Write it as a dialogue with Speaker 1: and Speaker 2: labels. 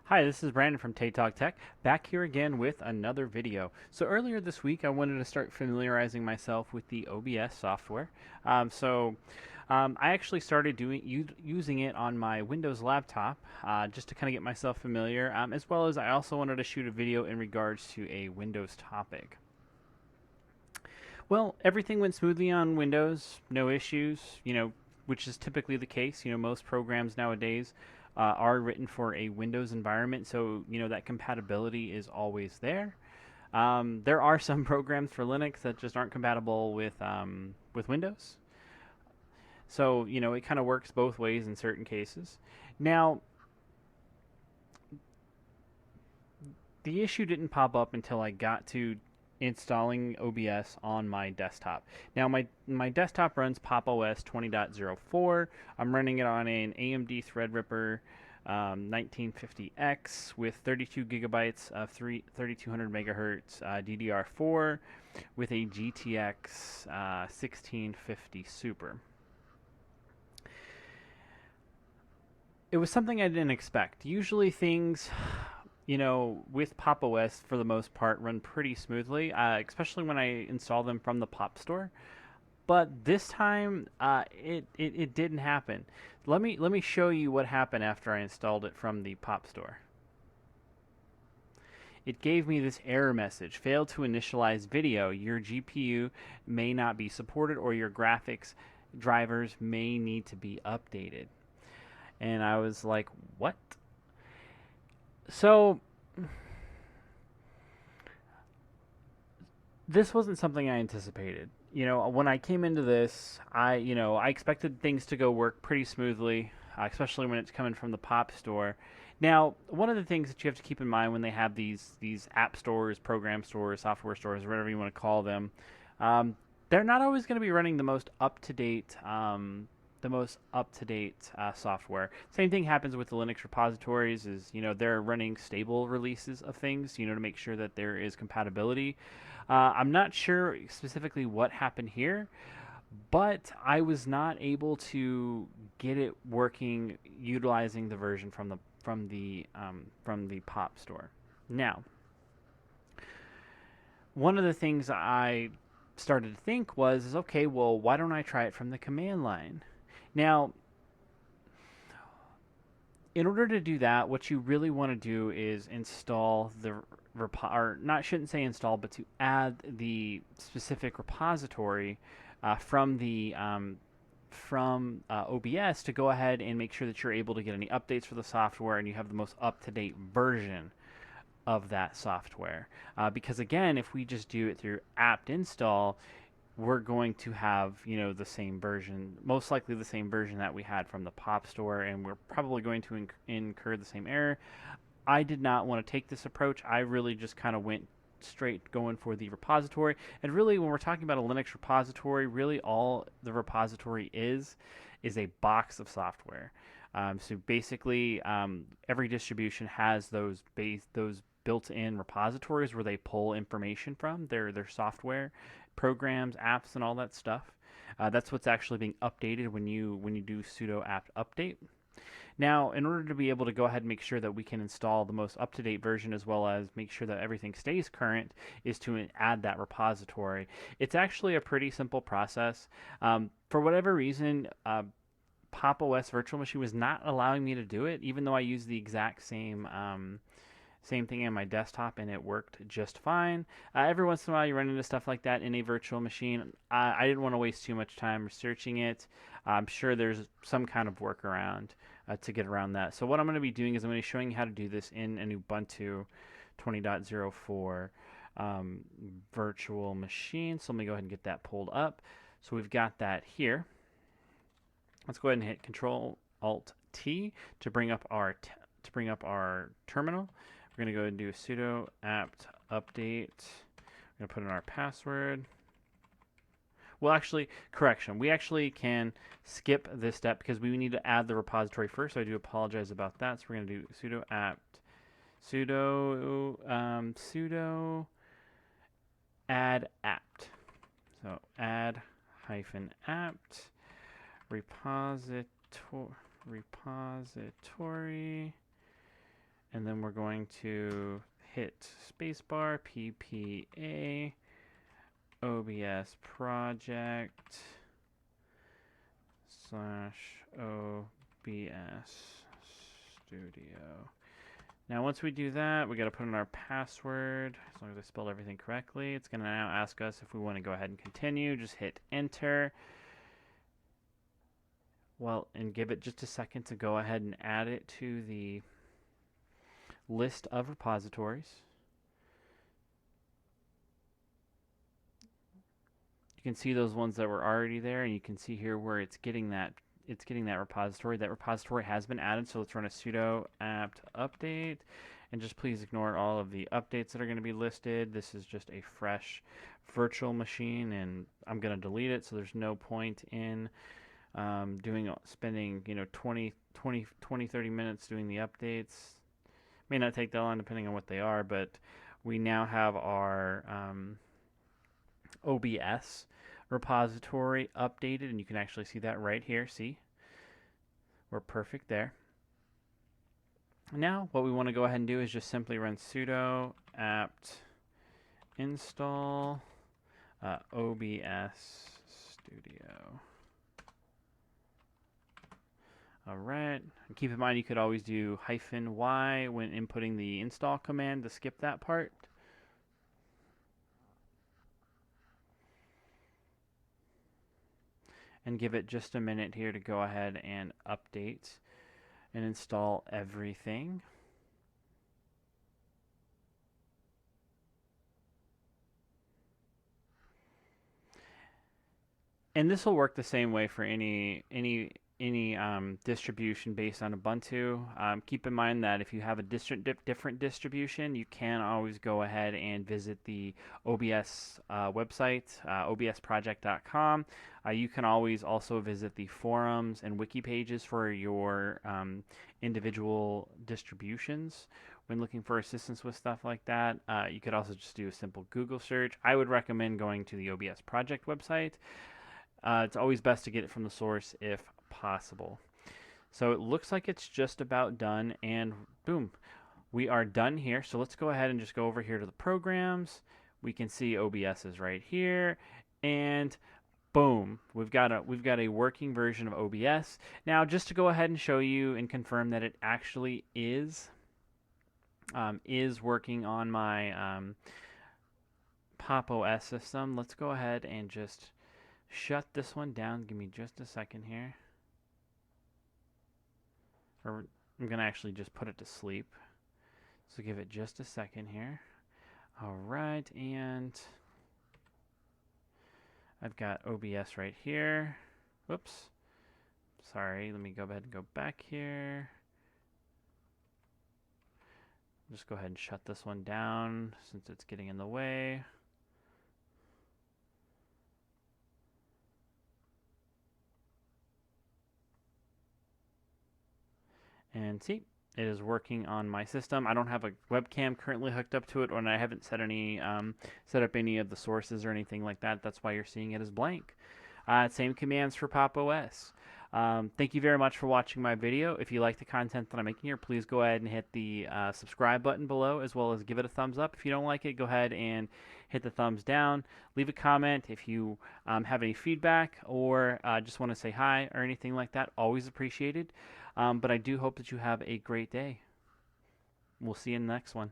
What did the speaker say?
Speaker 1: Hi, this is Brandon from Talk Tech, back here again with another video. So earlier this week, I wanted to start familiarizing myself with the OBS software. I actually started using it on my Windows laptop just to kind of get myself familiar, as well as I also wanted to shoot a video in regards to a Windows topic. Well, everything went smoothly on Windows, no issues, which is typically the case. Most programs nowadays are written for a Windows environment, so that compatibility is always there. There are some programs for Linux that just aren't compatible with Windows, so it kind of works both ways in certain cases. Now, the issue didn't pop up until I got to installing OBS on my desktop. Now my desktop runs Pop! OS 20.04. I'm running it on an AMD Threadripper 1950X with 32 gigabytes of 3200 megahertz DDR4 with a GTX 1650 Super. It was something I didn't expect. Usually things with Pop! OS for the most part run pretty smoothly, especially when I install them from the Pop Store. But this time, it didn't happen. Let me show you what happened after I installed it from the Pop Store. It gave me this error message: failed to initialize video. Your GPU may not be supported, or your graphics drivers may need to be updated. And I was like, what? So this wasn't something I anticipated. When I came into this, I expected things to go work pretty smoothly, especially when it's coming from the Pop Store. Now, one of the things that you have to keep in mind when they have these app stores, program stores, software stores, whatever you want to call them, they're not always going to be running the most up to date software. Same thing happens with the Linux repositories. Is they're running stable releases of things. To make sure that there is compatibility. I'm not sure specifically what happened here, but I was not able to get it working utilizing the version from the Pop Store. Now, one of the things I started to think is okay, well, why don't I try it from the command line? Now, in order to do that, what you really want to do is install shouldn't say install, but to add the specific repository from OBS to go ahead and make sure that you're able to get any updates for the software and you have the most up-to-date version of that software. Because again, if we just do it through apt install, we're going to have the same version, most likely the same version that we had from the Pop Store, and we're probably going to incur the same error. I did not want to take this approach. I really just kind of went straight going for the repository. And really, when we're talking about a Linux repository, really all the repository is a box of software. So basically, every distribution has those built-in repositories where they pull information from their software, programs, apps, and all that stuff. That's what's actually being updated when you do sudo apt update. Now, in order to be able to go ahead and make sure that we can install the most up-to-date version as well as make sure that everything stays current, is to add that repository. It's actually a pretty simple process. For whatever reason, Pop! OS Virtual Machine was not allowing me to do it, even though I used the exact same thing on my desktop and it worked just fine. Every once in a while you run into stuff like that in a virtual machine. I didn't want to waste too much time researching it. I'm sure there's some kind of workaround to get around that. So what I'm going to be doing is I'm going to be showing you how to do this in an Ubuntu 20.04 virtual machine. So let me go ahead and get that pulled up. So we've got that here. Let's go ahead and hit Control-Alt-T to bring up our terminal. We're going to go ahead and do a sudo apt update. We're going to put in our password. Well, actually, correction. We actually can skip this step because we need to add the repository first. So I do apologize about that. So we're going to do sudo apt sudo add apt. So add -apt repository And then we're going to hit spacebar, PPA, OBS project / OBS studio. Now once we do that, we got to put in our password. As long as I spelled everything correctly, it's going to now ask us if we want to go ahead and continue. Just hit enter. Well, and give it just a second to go ahead and add it to the list of repositories. You can see those ones that were already there, and you can see here where it's getting that repository. That repository has been added, so let's run a sudo apt update, and just please ignore all of the updates that are going to be listed. This is just a fresh virtual machine, and I'm going to delete it, so there's no point in spending 20 30 minutes doing the updates. May not take that long depending on what they are, but we now have our OBS repository updated, and you can actually see that right here. See, we're perfect there. Now what we want to go ahead and do is just simply run sudo apt install OBS studio. Alright, keep in mind you could always do -y when inputting the install command to skip that part. And give it just a minute here to go ahead and update and install everything. And this will work the same way for any distribution based on Ubuntu. Keep in mind that if you have a different distribution, you can always go ahead and visit the OBS website, obsproject.com. You can always also visit the forums and wiki pages for your individual distributions when looking for assistance with stuff like that. You could also just do a simple Google search. I would recommend going to the OBS project website. It's always best to get it from the source if possible. So it looks like it's just about done, and boom, we are done here. So let's go ahead and just go over here to the programs. We can see OBS is right here, and boom, we've got a working version of OBS. Now, just to go ahead and show you and confirm that it actually is working on my Pop! OS system, let's go ahead and just shut this one down. Give me just a second here. Or I'm going to actually just put it to sleep. So give it just a second here. Alright, and I've got OBS right here. Whoops. Sorry, let me go ahead and go back here. Just go ahead and shut this one down since it's getting in the way. And see, it is working on my system. I don't have a webcam currently hooked up to it, and I haven't set up any of the sources or anything like that. That's why you're seeing it as blank. Same commands for Pop! OS. Thank you very much for watching my video. If you like the content that I'm making here, please go ahead and hit the subscribe button below, as well as give it a thumbs up. If you don't like it, go ahead and hit the thumbs down. Leave a comment if you have any feedback or just want to say hi or anything like that. Always appreciated. But I do hope that you have a great day. We'll see you in the next one.